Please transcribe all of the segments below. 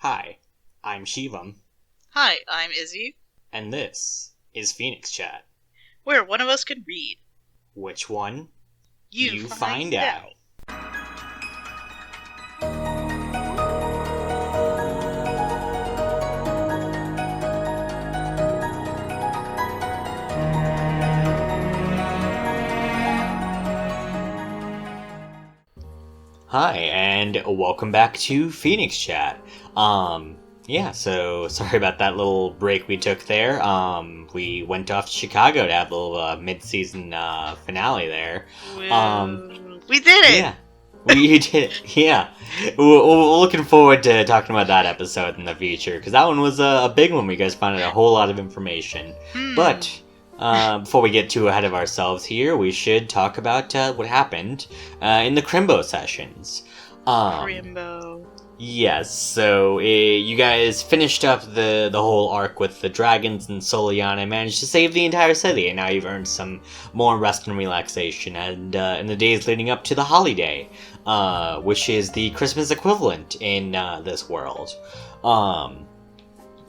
Hi, I'm Shivam. Hi, I'm Izzy. And this is PhoenixChat. Where one of us can read. Which one? You find out. Hi, and welcome back to PhoenixChat. So sorry about that little break we took there. We went off to Chicago to have a little mid-season finale there. We did it! Yeah, we did it, yeah. We're looking forward to talking about that episode in the future, because that one was a big one. You guys found out a whole lot of information. But before we get too ahead of ourselves here, we should talk about what happened in the Crimbo sessions. Crimbo. Yes, so you guys finished up the whole arc with the dragons and Soliana and managed to save the entire city, and now you've earned some more rest and relaxation. And in the days leading up to the Hollyday, which is the Christmas equivalent in this world.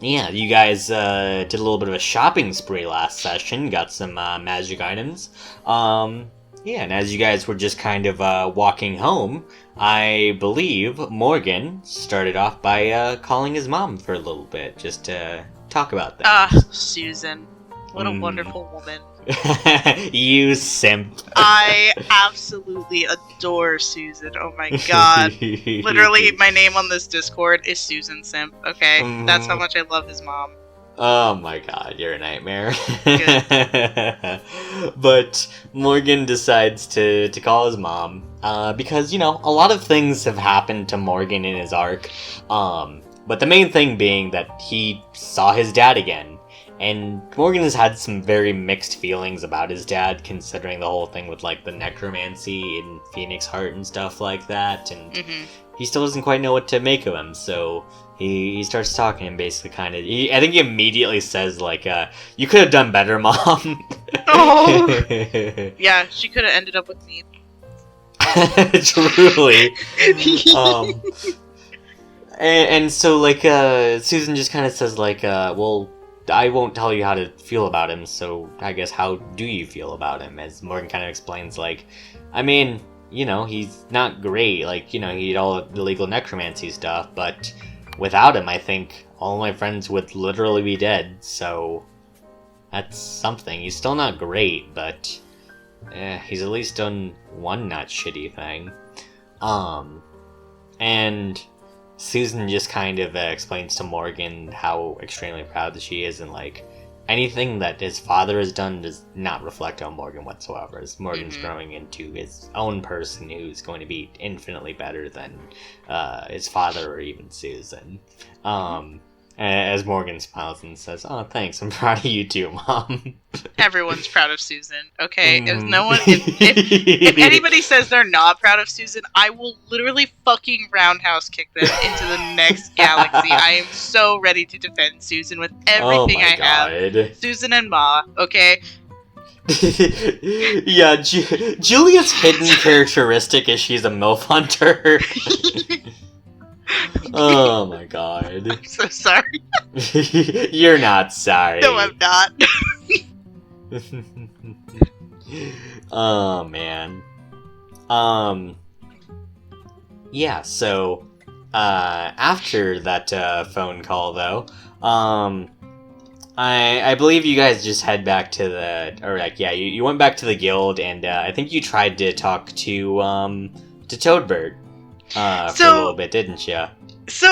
Yeah, you guys did a little bit of a shopping spree last session, got some magic items. Yeah, and as you guys were just kind of walking home, I believe Morgan started off by calling his mom for a little bit, just to talk about that. Susan. What a wonderful woman. You simp. I absolutely adore Susan. Oh my god. Literally, my name on this Discord is Susan Simp, okay? That's how much I love his mom. Oh my god, you're a nightmare. But Morgan decides to call his mom, because, you know, a lot of things have happened to Morgan in his arc, but the main thing being that he saw his dad again. And Morgan has had some very mixed feelings about his dad, considering the whole thing with, like, the necromancy and Phoenix Heart and stuff like that, and he still doesn't quite know what to make of him, so he starts talking and basically kind of... I think he immediately says, like, you could have done better, Mom. Oh! Yeah, she could have ended up with me. Truly. And so, like, Susan just kind of says, like, well... I won't tell you how to feel about him, so I guess how do you feel about him? As Morgan kind of explains, like, I mean, you know, he's not great, like, you know, he did all the illegal necromancy stuff, but without him, I think all my friends would literally be dead, so that's something. He's still not great, but he's at least done one not shitty thing. And Susan just kind of explains to Morgan how extremely proud that she is, and like anything that his father has done does not reflect on Morgan whatsoever, as Morgan's growing into his own person who's going to be infinitely better than his father or even Susan. As Morgan smiles and says, "Oh, thanks, I'm proud of you too, Mom." Everyone's proud of Susan, okay? If anybody says they're not proud of Susan, I will literally fucking roundhouse kick them into the next galaxy. I am so ready to defend Susan with everything I have. Susan and Ma, okay? Yeah, Julia's hidden characteristic is she's a MILF hunter. Oh my god. I'm so sorry. You're not sorry. No, I'm not. Oh man. Yeah, so after that phone call though, I believe you guys just head back to you went back to the guild, and I think you tried to talk to Toadbird for a little bit, didn't you? So,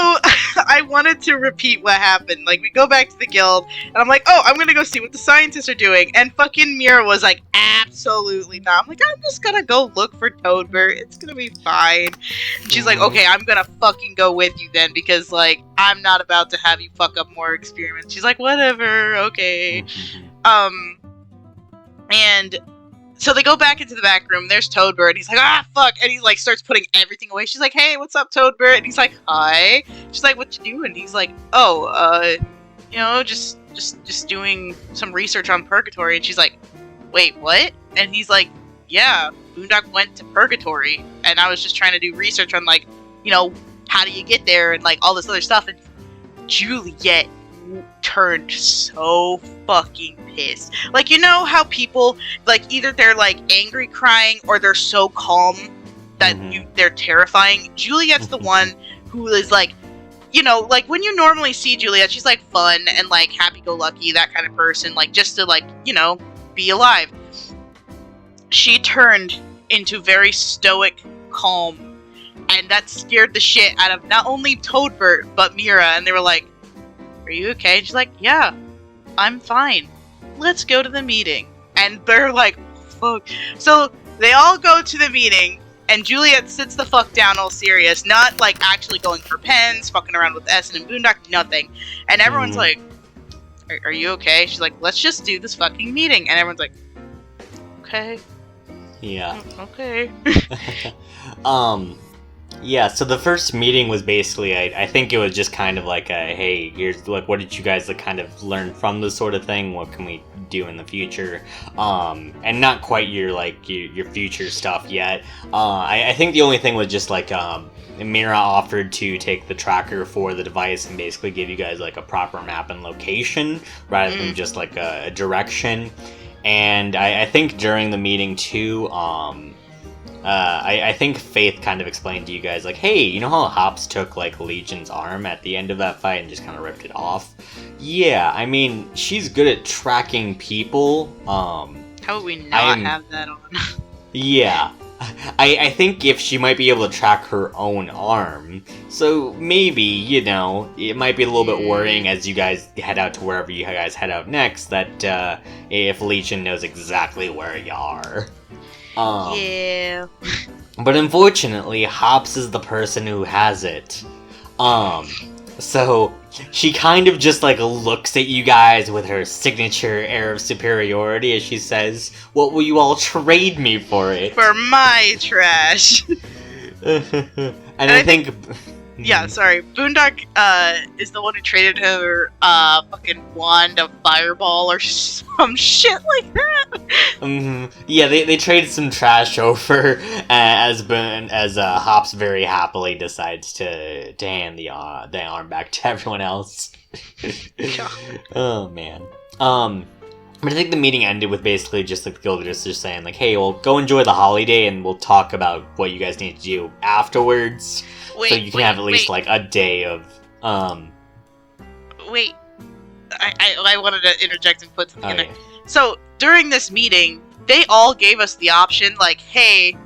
I wanted to repeat what happened. Like, we go back to the guild, and I'm like, oh, I'm gonna go see what the scientists are doing. And fucking Mira was like, absolutely not. I'm like, I'm just gonna go look for Toadbird. It's gonna be fine. And she's like, okay, I'm gonna fucking go with you then, because, like, I'm not about to have you fuck up more experiments. She's like, whatever, okay. And so they go back into the back room. There's Toadbird. He's like, ah, fuck. And he, like, starts putting everything away. She's like, hey, what's up, Toadbird? And he's like, hi. She's like, what you doing? He's like, oh, you know, just doing some research on Purgatory. And she's like, wait, what? And he's like, yeah, Boondock went to Purgatory. And I was just trying to do research on, like, you know, how do you get there? And, like, all this other stuff. And Juliet turned so fucking pissed. Like, you know how people, like, either they're, like, angry crying or they're so calm that they're terrifying? Juliet's the one who is, like, you know, like, when you normally see Juliet, she's, like, fun and, like, happy-go-lucky, that kind of person, like, just to, like, you know, be alive. She turned into very stoic, calm, and that scared the shit out of not only Toadbert, but Mira, and they were like, are you okay? And she's like, yeah, I'm fine. Let's go to the meeting. And they're like, fuck. So they all go to the meeting, and Juliet sits the fuck down all serious, not like actually going for pens, fucking around with Essen and Boondock, nothing. And everyone's like, are you okay? She's like, let's just do this fucking meeting. And everyone's like, okay. Yeah. Okay. Yeah, so the first meeting was basically, I think it was just kind of like a, hey, here's, like, what did you guys, like, kind of learn from this sort of thing? What can we do in the future? And not quite your, like, your future stuff yet. I think the only thing was just, like, Mira offered to take the tracker for the device and basically give you guys, like, a proper map and location, rather than just, like, a direction. And I think during the meeting, too, I think Faith kind of explained to you guys, like, hey, you know how Hops took, like, Legion's arm at the end of that fight and just kind of ripped it off? Yeah, I mean, she's good at tracking people. How would we not have that on? Yeah. I think if she might be able to track her own arm. So maybe, you know, it might be a little bit worrying as you guys head out to wherever you guys head out next, that if Legion knows exactly where you are. Yeah. But unfortunately, Hops is the person who has it. So she kind of just, like, looks at you guys with her signature air of superiority as she says, what will you all trade me for it? For my trash. and I think... Yeah, sorry. Boondock is the one who traded her fucking wand of fireball or some shit like that. Yeah, they traded some trash over as Hops very happily decides to hand the arm back to everyone else. Oh man. But I think the meeting ended with basically just, like, the guilders just saying, like, hey, well, go enjoy the holiday and we'll talk about what you guys need to do afterwards. So you can have at least, like, a day of, Wait. I wanted to interject and put something in there. yeah. So, during this meeting, they all gave us the option, like, hey,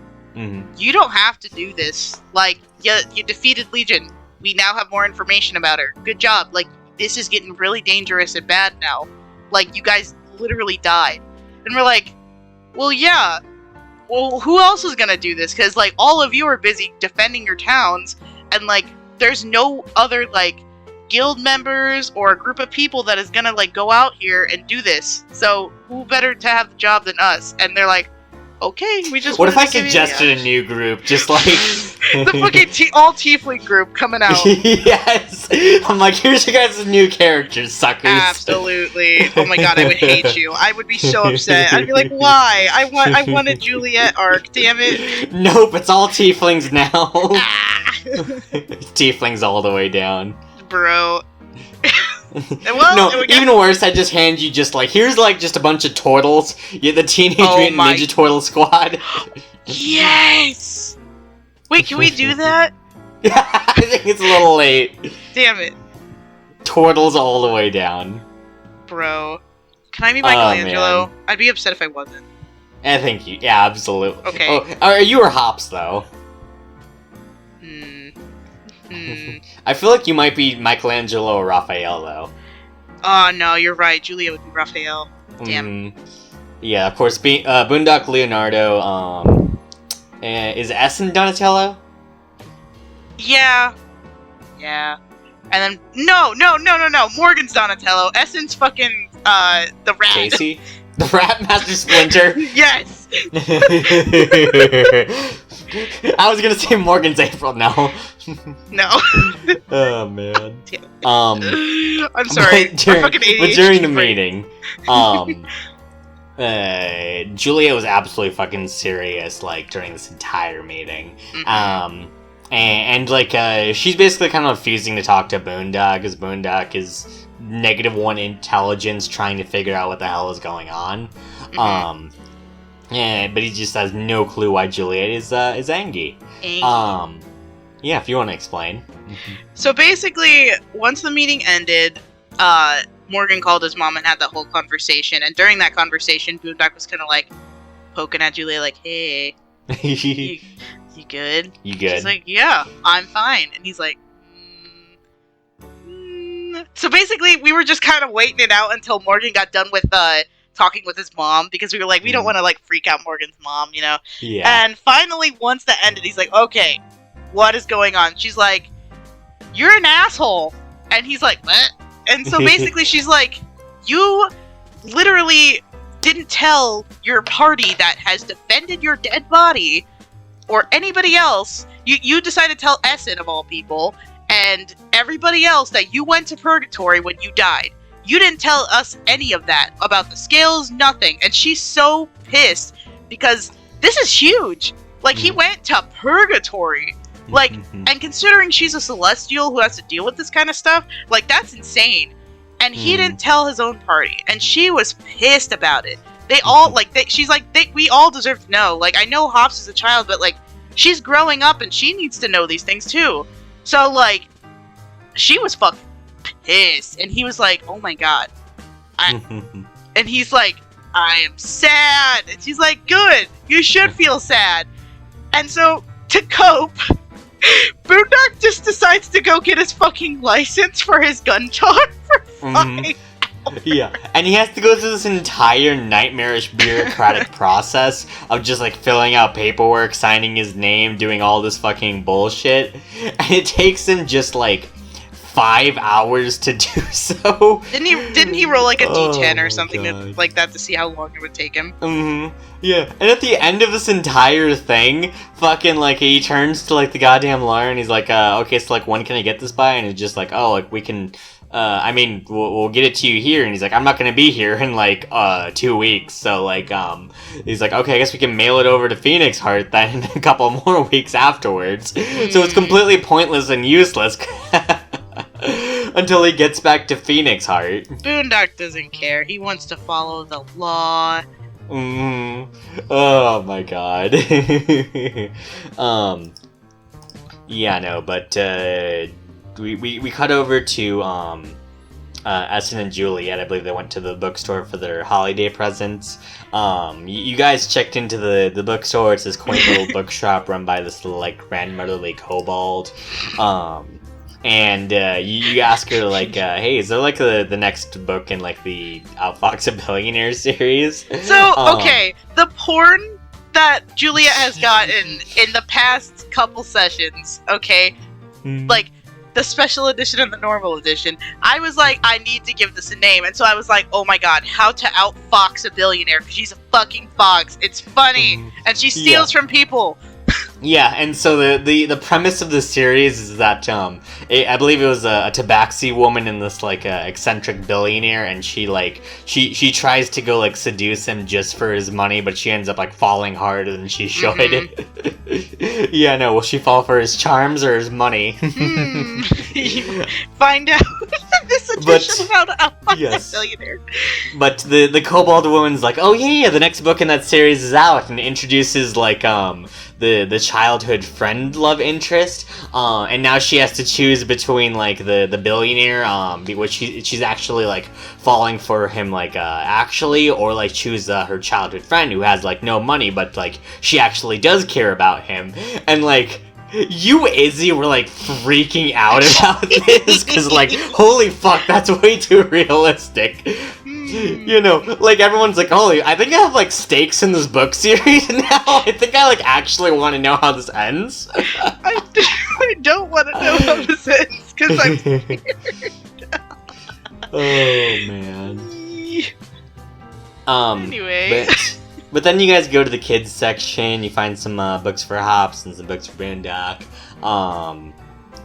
you don't have to do this. Like, you defeated Legion. We now have more information about her. Good job. Like, this is getting really dangerous and bad now. Like, you guys literally died. And we're like, well, yeah. Well, who else is gonna do this? Because, like, all of you are busy defending your towns, and, like, there's no other, like, guild members or a group of people that is gonna, like, go out here and do this. So, who better to have the job than us? And they're like, okay, we just... What if I suggested a new group? Just, like... the fucking all tiefling group coming out. Yes! I'm like, here's you guys' new characters, suckers. Absolutely. Oh my god, I would hate you. I would be so upset. I'd be like, why? I want a Juliet arc, damn it. Nope, it's all tieflings now. Tieflings all the way down. Bro. Well, no, even worse, I just hand you just, like, here's, like, just a bunch of turtles. You're the Teenage Mutant Ninja Turtle Squad. Yes! Wait, can we do that? I think it's a little late. Damn it. Turtles all the way down. Bro. Can I be Michelangelo? I'd be upset if I wasn't. I think you... Yeah, absolutely. Okay. Oh, are you or Hops, though? I feel like you might be Michelangelo or Raphael, though. Oh, no, you're right. Julia would be Raphael. Damn. Yeah, of course, Boondock Leonardo, is Essen Donatello? Yeah. Yeah. And then, no! Morgan's Donatello. Essen's fucking, the rat. Casey? The Rat Master Splinter? Yes! I was gonna say Morgan's April now. No. Oh, man. I'm sorry. But during the meeting, Julia was absolutely fucking serious, like, during this entire meeting. And like, she's basically kind of refusing to talk to Boondock, because Boondock is -1 intelligence trying to figure out what the hell is going on. Yeah, but he just has no clue why Juliet is angry. Yeah, if you want to explain. So basically, once the meeting ended, Morgan called his mom and had that whole conversation. And during that conversation, Boondock was kind of like poking at Juliet, like, "Hey, you good? You good?" She's like, "Yeah, I'm fine." And he's like, So basically, we were just kind of waiting it out until Morgan got done with talking with his mom, because we were like, we don't want to like freak out Morgan's mom, you know? Yeah. And finally, once that ended, he's like, "Okay, what is going on?" She's like, "You're an asshole." And he's like, "What?" And so basically she's like, "You literally didn't tell your party that has defended your dead body or anybody else. You decided to tell Essen, of all people, and everybody else that you went to purgatory when you died. You didn't tell us any of that about the scales, nothing." And she's so pissed because this is huge. Like, he went to purgatory. Like, and considering she's a celestial who has to deal with this kind of stuff, like, that's insane. And he didn't tell his own party, and she was pissed about it. They all, like, she's like, we all deserve to know. Like, I know Hops is a child, but, like, she's growing up, and she needs to know these things, too. So, like, she was fucking pissed, and he was like, "Oh my god." And he's like, "I am sad." And she's like, "Good, you should feel sad." And so, to cope, Boondock just decides to go get his fucking license for his gun talk for 5 hours. Yeah, and he has to go through this entire nightmarish bureaucratic process of just like filling out paperwork, signing his name, doing all this fucking bullshit, and it takes him just like 5 hours to do so. Didn't he roll like a D10 or something like that to see how long it would take him? Yeah, and at the end of this entire thing, fucking like he turns to like the goddamn lawyer and he's like, "Okay, so like when can I get this by?" And it's just like, "Oh, like we can, I mean, we'll get it to you here." And he's like, "I'm not gonna be here in like 2 weeks, so like he's like, "Okay, I guess we can mail it over to Phoenix Heart then a couple more weeks afterwards." So it's completely pointless and useless. Until he gets back to Phoenix Heart. Boondock doesn't care. He wants to follow the law. Oh my god. Yeah, no, but we cut over to Essen and Juliet. I believe they went to the bookstore for their holiday presents. You guys checked into the bookstore. It's this quaint little bookshop run by this little like grandmotherly kobold. And you ask her, like, "Hey, is there, like, the next book in, like, the Outfox a Billionaire series?" So, okay, the porn that Juliet has gotten in the past couple sessions, okay, like, the special edition and the normal edition, I was like, I need to give this a name, and so I was like, oh my god, how to outfox a billionaire, because she's a fucking fox, it's funny, and she steals from people. Yeah, and so the premise of the series is that I believe it was a tabaxi woman and this like eccentric billionaire, and she she tries to go like seduce him just for his money, but she ends up like falling harder than she should. Yeah, no, will she fall for his charms or his money? Find out this edition of how to outfox a billionaire. But the kobold woman's like, "Oh yeah, the next book in that series is out," and introduces like the childhood friend love interest, and now she has to choose between like the billionaire, which she's actually like falling for him like actually, or like choose her childhood friend who has like no money but like she actually does care about him. And like you, Izzy, were like freaking out about this because like holy fuck, that's way too realistic. You know, like everyone's like, "Holy, I think I have like stakes in this book series now. I think I like actually want to know how this ends." I don't want to know how this ends because I'm scared. Oh man. Anyway. But then you guys go to the kids section. You find some books for Hops and some books for Boondock.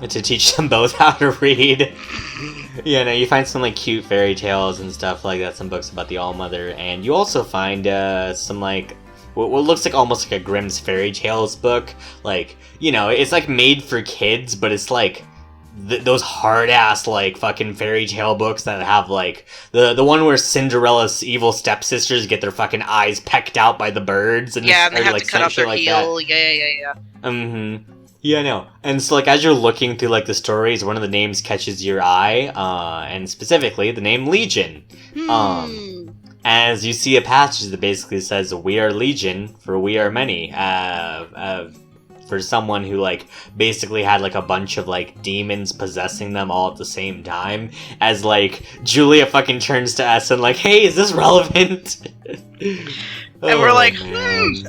To teach them both how to read. Yeah, no, you find some like cute fairy tales and stuff like that, some books about the All-Mother, and you also find some like what looks like almost like a Grimm's Fairy Tales book. Like, you know, it's like made for kids, but it's like those hard ass like fucking fairy tale books that have like the one where Cinderella's evil stepsisters get their fucking eyes pecked out by the birds and and they have like to cut off their like heel. That. Yeah. Yeah, I know. And so, like, as you're looking through, like, the stories, one of the names catches your eye, and specifically the name Legion. As you see a passage that basically says, "We are Legion, for we are many," for someone who, like, basically had, like, a bunch of, like, demons possessing them all at the same time, as, like, Julia fucking turns to us and, like, hey, is this relevant? And we're like,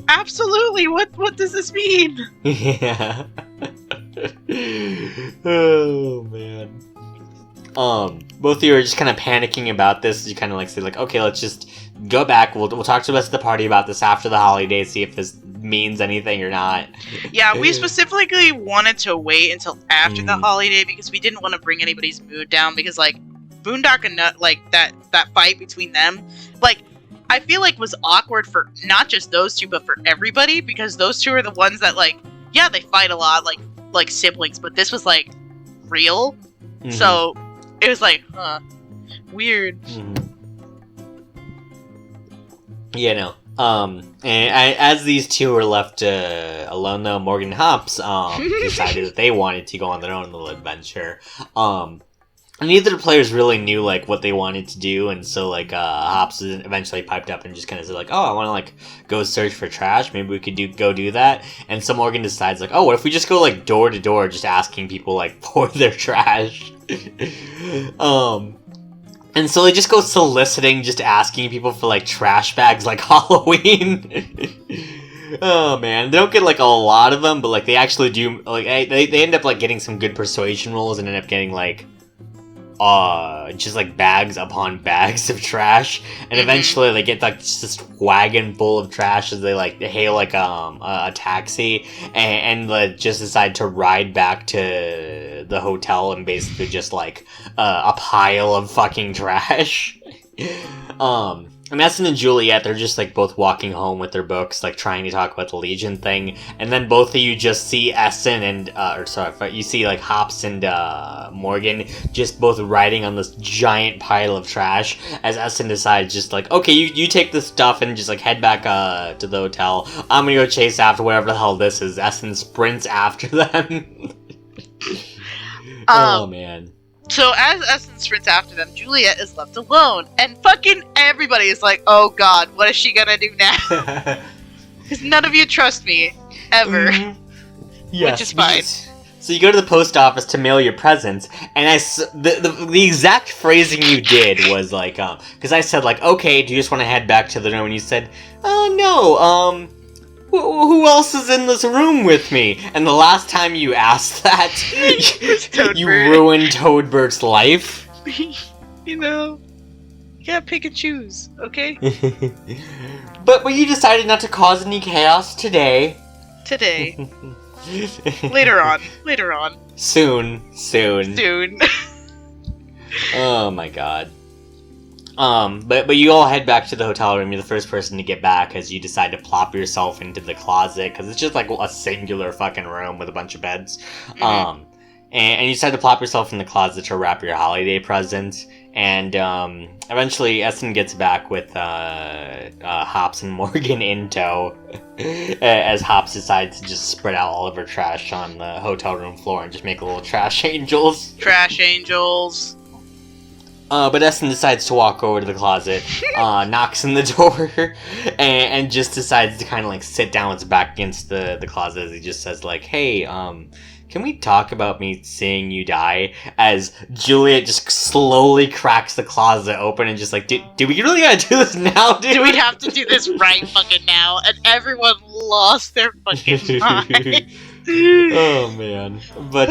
absolutely, what does this mean? Yeah. Oh, man. Both of you are just kind of panicking about this. You kind of, like, say, like, okay, let's just go back. We'll talk to the rest of the party about this after the holiday, see if this means anything or not. Yeah, we specifically wanted to wait until after the holiday because we didn't want to bring anybody's mood down because, like, Boondock and Nut, like, that fight between them, like, I feel like was awkward for not just those two, but for everybody, because those two are the ones that, like, yeah, they fight a lot, like siblings, but this was, like, real. So, it was like, weird. Yeah, no. And as these two were left alone, though, Morgan and Hops decided that they wanted to go on their own little adventure. Neither the players really knew, like, what they wanted to do, and so, like, Hops eventually piped up and just kind of said, like, oh, I want to, like, go search for trash, maybe we could go do that, and so Morgan decides, like, oh, what if we just go, like, door to door, just asking people, like, for their trash? And so they just go soliciting, just asking people for, like, trash bags, like, Halloween. Oh, man. They don't get, like, a lot of them, but, like, they actually do, like, they end up, like, getting some good persuasion rolls and end up getting, like, just like bags upon bags of trash, and eventually they get like just this wagon full of trash as they like hail like a taxi and just decide to ride back to the hotel and basically just like a pile of fucking trash. And Essen and Juliet, they're just, like, both walking home with their books, like, trying to talk about the Legion thing, and then both of you just see Essen and, you see, like, Hops and, Morgan just both riding on this giant pile of trash, as Essen decides just, like, okay, you take this stuff and just, like, head back, to the hotel. I'm gonna go chase after whatever the hell this is. Essen sprints after them. Oh, man. So as Essen sprints after them, Juliet is left alone, and fucking everybody is like, oh god, what is she gonna do now? Because none of you trust me, ever. Yes, which is fine. So you go to the post office to mail your presents, and the exact phrasing you did was like, because I said like, okay, do you just want to head back to the room? And you said, no, who else is in this room with me? And the last time you asked that, you ruined Toadbert's life. You know, you gotta pick and choose, okay? But you decided not to cause any chaos today. Today. Later on. Soon. Oh my god. But you all head back to the hotel room. You're the first person to get back as you decide to plop yourself into the closet, because it's just like a singular fucking room with a bunch of beds. And you decide to plop yourself in the closet to wrap your holiday presents. And eventually Essen gets back with Hops and Morgan in tow, as Hops decides to just spread out all of her trash on the hotel room floor and just make little trash angels. But Essen decides to walk over to the closet, knocks on the door, and just decides to kind of like sit down with his back against the closet as he just says like, hey, can we talk about me seeing you die? As Juliet just slowly cracks the closet open and just like, do we really gotta do this now, dude? Do we have to do this right fucking now? And everyone lost their fucking mind. Oh, man. But,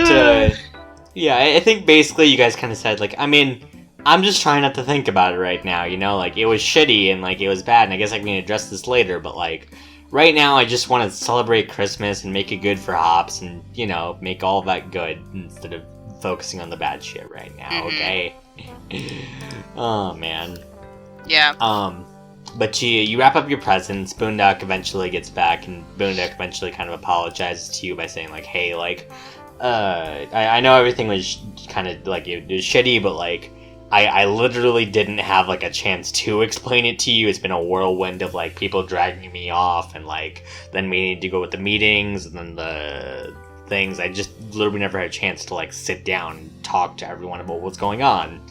yeah, I think basically you guys kind of said, like, I mean, I'm just trying not to think about it right now, you know? Like, it was shitty and, like, it was bad, and I guess I can address this later, but, like, right now I just want to celebrate Christmas and make it good for Hops and, you know, make all that good instead of focusing on the bad shit right now, okay? Oh, man. Yeah. But you wrap up your presents. Boondock eventually gets back, and Boondock eventually kind of apologizes to you by saying, like, hey, like, I know everything was kind of, like, it was shitty, but, like, I literally didn't have, like, a chance to explain it to you. It's been a whirlwind of, like, people dragging me off, and, like, then me needing to go with the meetings, and then the things. I just literally never had a chance to, like, sit down and talk to everyone about what's going on.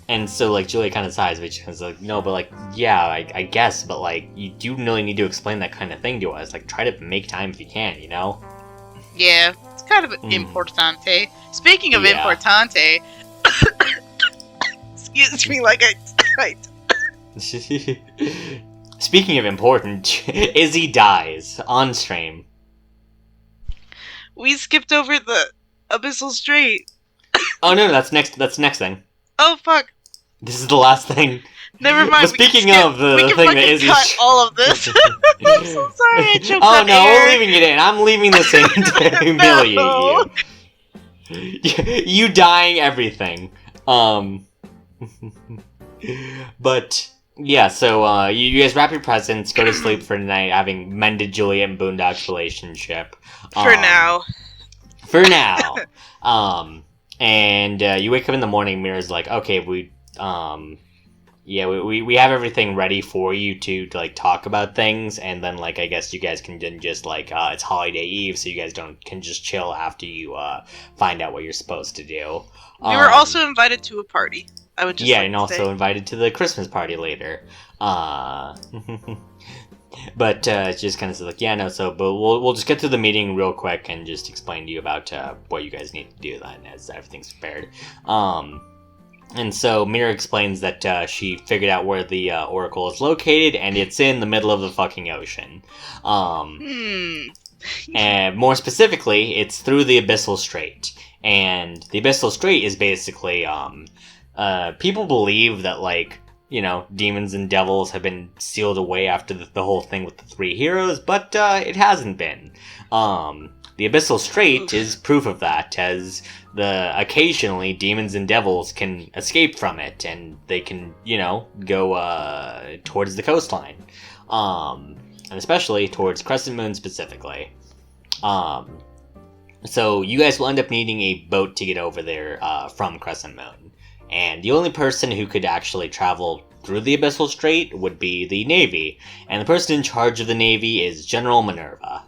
And so, like, Julia kind of sighs, but she's like, no, but, like, yeah, I guess, but, like, you do really need to explain that kind of thing to us. Like, try to make time if you can, you know? Yeah, it's kind of importante. Speaking of importante, excuse me, like I Speaking of important, Izzy dies on stream. We skipped over the Abyssal Strait. Oh no, that's next thing. Oh fuck. This is the last thing. Never mind. But speaking of the thing that Izzy... cut all of this. I'm so sorry, I choked Oh on no, air. we're leaving it in. I'm leaving this in to humiliate No. you. You dying everything. But yeah, so you guys wrap your presents, go to sleep for the night, having mended Juliet and Boondock's relationship. For now. For now. And you wake up in the morning, Mira's like, okay, we have everything ready for you to like talk about things, and then like I guess you guys can then just like it's Holiday Eve, so you guys can just chill after you find out what you're supposed to do. We were also invited to a party. I would just and also invited to the Christmas party later. But it's just kind of like, yeah, no, so, but we'll just get through the meeting real quick and just explain to you about what you guys need to do then as everything's prepared. And so Mira explains that she figured out where the Oracle is located, and it's in the middle of the fucking ocean. And more specifically, it's through the Abyssal Strait. And the Abyssal Strait is basically, people believe that, like, you know, demons and devils have been sealed away after the whole thing with the three heroes, but it hasn't been. The Abyssal Strait is proof of that, as occasionally demons and devils can escape from it, and they can, you know, go towards the coastline. And especially towards Crescent Moon specifically. So you guys will end up needing a boat to get over there from Crescent Moon. And the only person who could actually travel through the Abyssal Strait would be the Navy. And the person in charge of the Navy is General Minerva.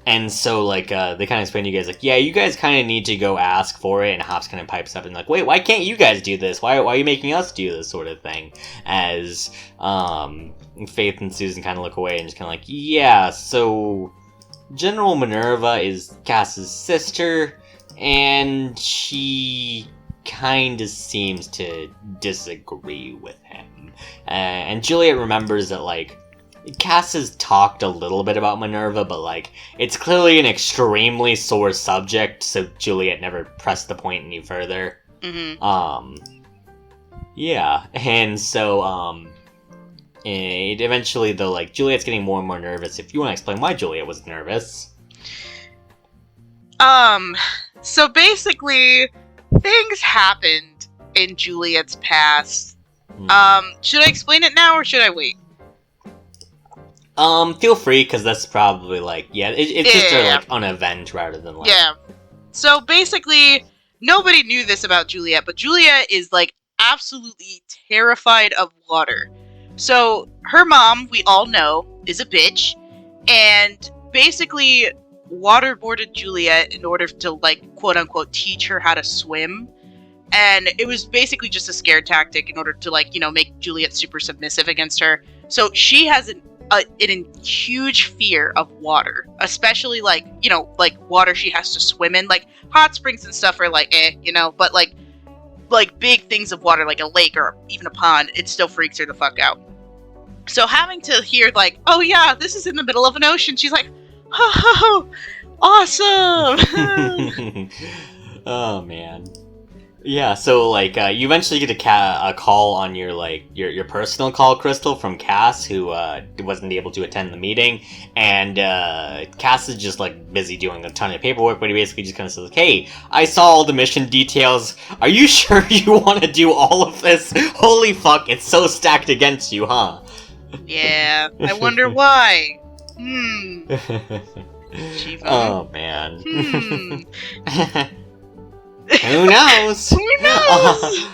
And so, like, they kind of explain to you guys, like, yeah, you guys kind of need to go ask for it. And Hops kind of pipes up and like, wait, why can't you guys do this? Why are you making us do this sort of thing? As Faith and Susan kind of look away and just kind of like, yeah, so General Minerva is Cass's sister, and she kind of seems to disagree with him. And Juliet remembers that, like, Cass has talked a little bit about Minerva, but, like, it's clearly an extremely sore subject, so Juliet never pressed the point any further. Yeah, and so, eventually, though, like, Juliet's getting more and more nervous. If you want to explain why Juliet was nervous. So basically, things happened in Juliet's past. Should I explain it now, or should I wait? Feel free, because that's probably, like, it's just like, an event rather than, like... Yeah. So, basically, nobody knew this about Juliet, but Juliet is, like, absolutely terrified of water. So, her mom, we all know, is a bitch, and basically waterboarded Juliet in order to, like, quote-unquote, teach her how to swim. And it was basically just a scare tactic in order to, like, you know, make Juliet super submissive against her. So she has a huge fear of water, especially, like, you know, like water she has to swim in. Like, hot springs and stuff are like, you know, but like big things of water, like a lake or even a pond, it still freaks her the fuck out. So having to hear, like, oh yeah, this is in the middle of an ocean, she's like, oh, awesome. Oh man. Yeah, so like you eventually get a call on your like your personal call, Crystal, from Cass, who wasn't able to attend the meeting, and Cass is just like busy doing a ton of paperwork, but he basically just kind of says, like, "Hey, I saw all the mission details. Are you sure you want to do all of this? Holy fuck, it's so stacked against you, huh?" Yeah, I wonder why. Shivam. Oh man. Who knows? Who knows?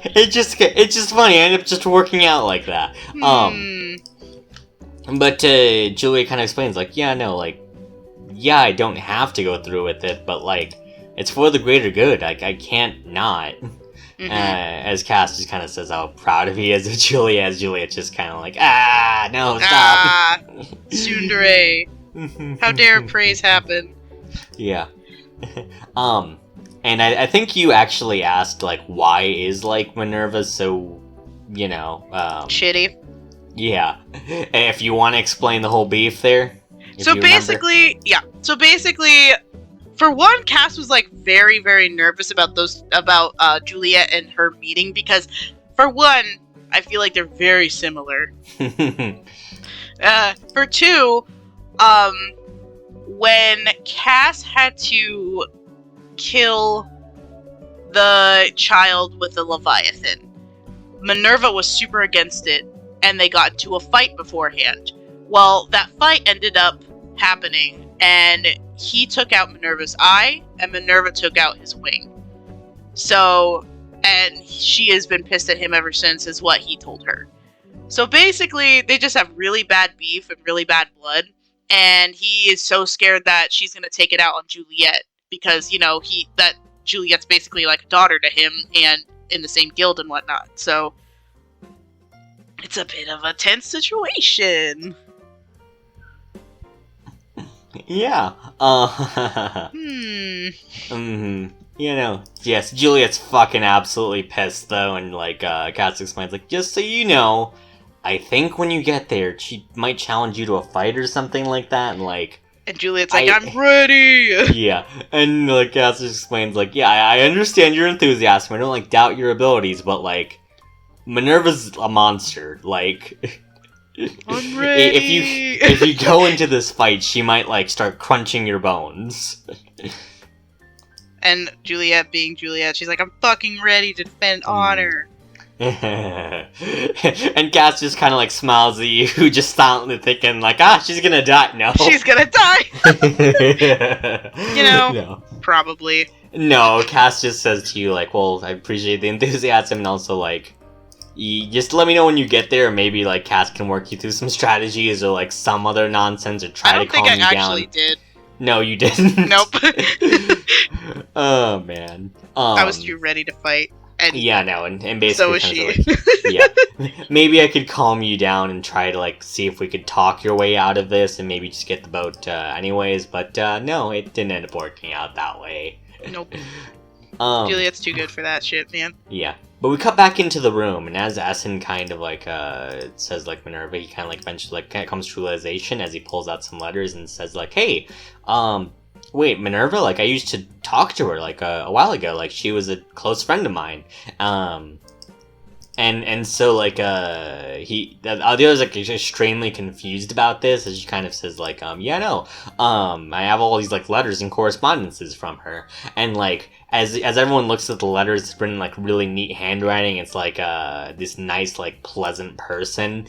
It's just funny. I end up just working out like that. But Julia kind of explains, like, yeah, no, like, yeah, I don't have to go through with it, but like, it's for the greater good. Like, I can't not. As Cass just kind of says how proud of he is of Julia, as Juliet's just kind of like, no, stop. Tsundere. How dare praise happen? Yeah. And I think you actually asked, like, why is, like, Minerva so, you know, shitty. Yeah. If you want to explain the whole beef there. So basically, for one, Cass was, like, very, very nervous about Juliet and her meeting, because, for one, I feel like they're very similar. For two, when Cass had to kill the child with the Leviathan, Minerva was super against it, and they got into a fight beforehand. Well, that fight ended up happening, and he took out Minerva's eye, and Minerva took out his wing. So, and she has been pissed at him ever since, is what he told her. So basically, they just have really bad beef and really bad blood, and he is so scared that she's gonna take it out on Juliet, because, you know, that Juliet's basically like a daughter to him, and in the same guild and whatnot. So it's a bit of a tense situation. Yeah. You know, yes, Juliet's fucking absolutely pissed though, and like Cass explains, like, just so you know, I think when you get there, she might challenge you to a fight or something like that, and like. And Juliet's like, I'm ready! Yeah, and like Cass explains, like, yeah, I understand your enthusiasm, I don't like doubt your abilities, but like, Minerva's a monster, like. I'm ready! If you go into this fight, she might like start crunching your bones. And Juliet being Juliet, she's like, I'm fucking ready to defend honor. And Cass just kind of like smiles at you, just silently thinking like, she's gonna die. No, she's gonna die. You know, no. Probably. No, Cass just says to you like, well, I appreciate the enthusiasm, and also like, you just let me know when you get there. Or maybe like Cass can work you through some strategies or like some other nonsense, or try to calm you down. I don't think I actually did. No, you didn't. Nope. Oh man, I was too ready to fight. And yeah, no, and basically so was she. Like, yeah, maybe I could calm you down and try to like see if we could talk your way out of this, and maybe just get the boat anyways. But no, it didn't end up working out that way. Nope. Juliet's too good for that shit, man. Yeah, but we cut back into the room, and as Essen kind of like says like Minerva, he kind of like eventually like comes to realization as he pulls out some letters and says like, hey, wait, Minerva, like, I used to talk to her, like, a while ago, like, she was a close friend of mine, and so, like, the other's, like, extremely confused about this, as she kind of says, like, yeah, no, I have all these, like, letters and correspondences from her, and, like, as everyone looks at the letters, it's written, like, really neat handwriting, it's, like, this nice, like, pleasant person,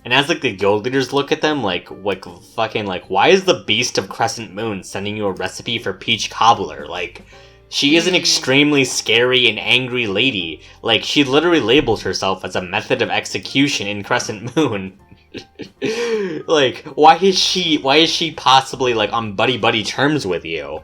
and as, like, the guild leaders look at them, like, fucking, like, why is the Beast of Crescent Moon sending you a recipe for peach cobbler? Like, she is an extremely scary and angry lady. Like, she literally labels herself as a method of execution in Crescent Moon. Like, why is she possibly, like, on buddy-buddy terms with you?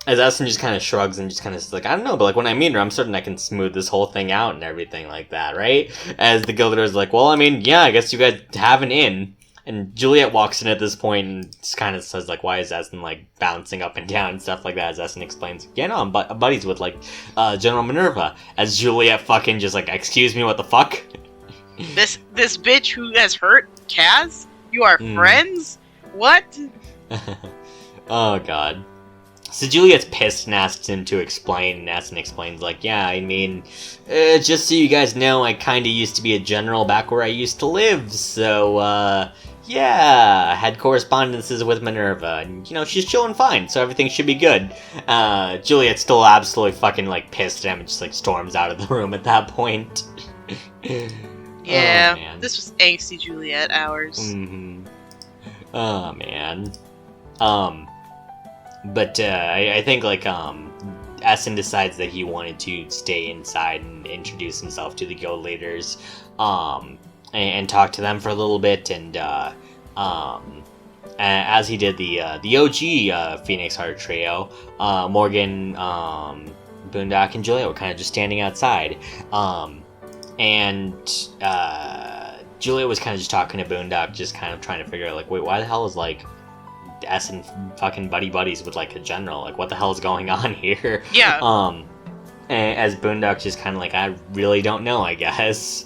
As Essen just kind of shrugs and just kind of says, like, I don't know, but, like, when I meet her, I'm certain I can smooth this whole thing out and everything like that, right? As the guild leader is like, well, I mean, yeah, I guess you guys have an in. And Juliet walks in at this point and just kind of says, like, why is Essen, like, bouncing up and down and stuff like that, as Essen explains, yeah, no, I'm buddies with, like, General Minerva. As Juliet fucking just, like, excuse me, what the fuck? This bitch who has hurt Kaz? You are friends? What? Oh, God. So Juliet's pissed and asks him to explain, and Essen explains, like, yeah, I mean, just so you guys know, I kinda used to be a general back where I used to live, so, yeah, I had correspondences with Minerva, and, she's chilling fine, so everything should be good. Juliet's still absolutely fucking, like, pissed at him and just, like, storms out of the room at that point. Yeah, oh, man. This was angsty Juliet hours. Mm-hmm. Oh, man. But I think, like, Essen decides that he wanted to stay inside and introduce himself to the guild leaders, and talk to them for a little bit, and, as he did the OG Phoenix Heart trio, Morgan, Boondock, and Juliet were kind of just standing outside, and Juliet was kind of just talking to Boondock, just kind of trying to figure out, like, wait, why the hell is, like, Essen fucking buddies with, like, a general? Like, what the hell is going on here? Yeah. And as Boondock just kind of like, I really don't know, I guess.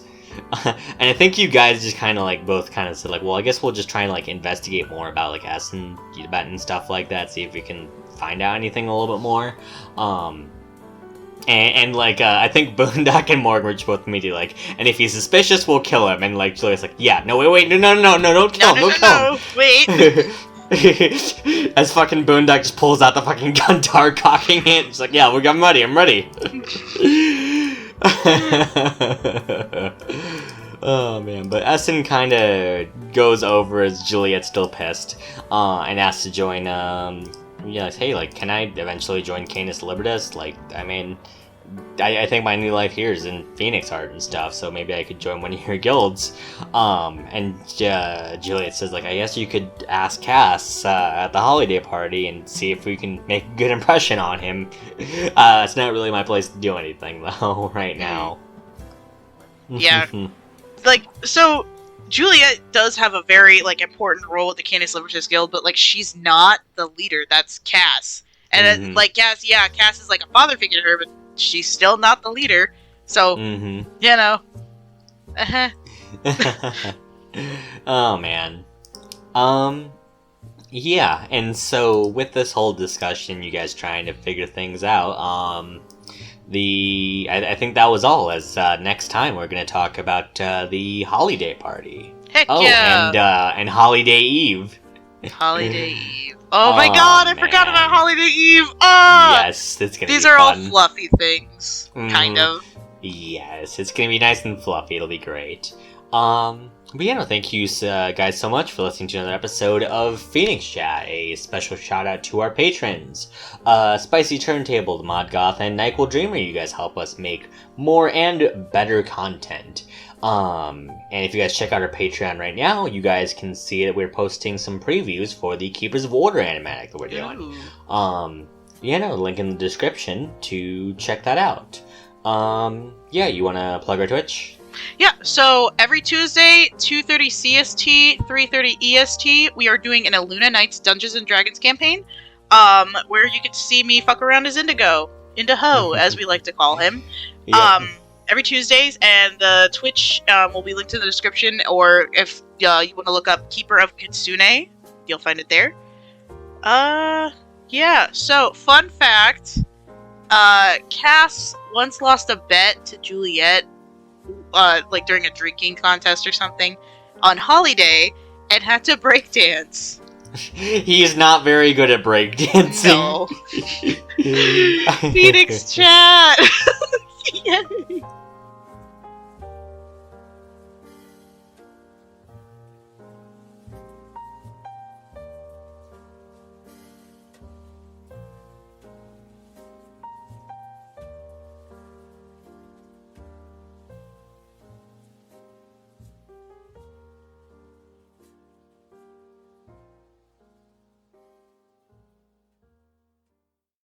And I think you guys just kind of, like, both kind of said, like, well, I guess we'll just try and, like, investigate more about, like, Essen and stuff like that, see if we can find out anything a little bit more. And like, I think Boondock and Morgan were just both immediately like, and if he's suspicious, we'll kill him. And, like, Juliet's like, yeah, no, wait, no, don't kill him, don't kill him. Wait. As fucking Boondock just pulls out the fucking gun, tar cocking it. She's like, yeah, I'm ready. Oh, man. But Essen kind of goes over as Juliet's still pissed, and asks to join, hey, like, can I eventually join Canis Libertas? Like, I mean, I think my new life here is in Phoenix Heart and stuff, so maybe I could join one of your guilds. And Juliet says, like, I guess you could ask Cass at the holiday party and see if we can make a good impression on him. It's not really my place to do anything, though, right now. Yeah. Like, so, Juliet does have a very, like, important role with the Canis Libertas Guild, but, like, she's not the leader. That's Cass. And, like, Cass is, like, a father figure to her, but she's still not the leader. So, Oh, man. Yeah, and so with this whole discussion, you guys trying to figure things out, I think that was all, as next time we're going to talk about the holiday party. Heck yeah! And Holiday Eve. Holiday Eve. Oh my god, I forgot about Holiday Eve! Yes, it's going to be These are fun. all fluffy things, kind of. Yes, it's going to be nice and fluffy, it'll be great. But yeah, no, thank you guys so much for listening to another episode of PhoenixChat. A special shout out to our patrons. Spicy Turntable, The Mod Goth, and Nyquil Dreamer. You guys help us make more and better content. And if you guys check out our Patreon right now, you guys can see that we're posting some previews for the Keepers of Order animatic that we're doing. Link in the description to check that out. You want to plug our Twitch? Yeah, so every Tuesday, 2:30 CST, 3:30 EST, we are doing an Illuna Nights Dungeons & Dragons campaign, where you get to see me fuck around as Indigo, as we like to call him, every Tuesdays, and the Twitch will be linked in the description, or if you want to look up Keeper of Kitsune, you'll find it there. So, fun fact, Cass once lost a bet to Juliet, like during a drinking contest or something, on Holiday, and had to breakdance. He's not very good at breakdancing. No. PhoenixChat! Yay!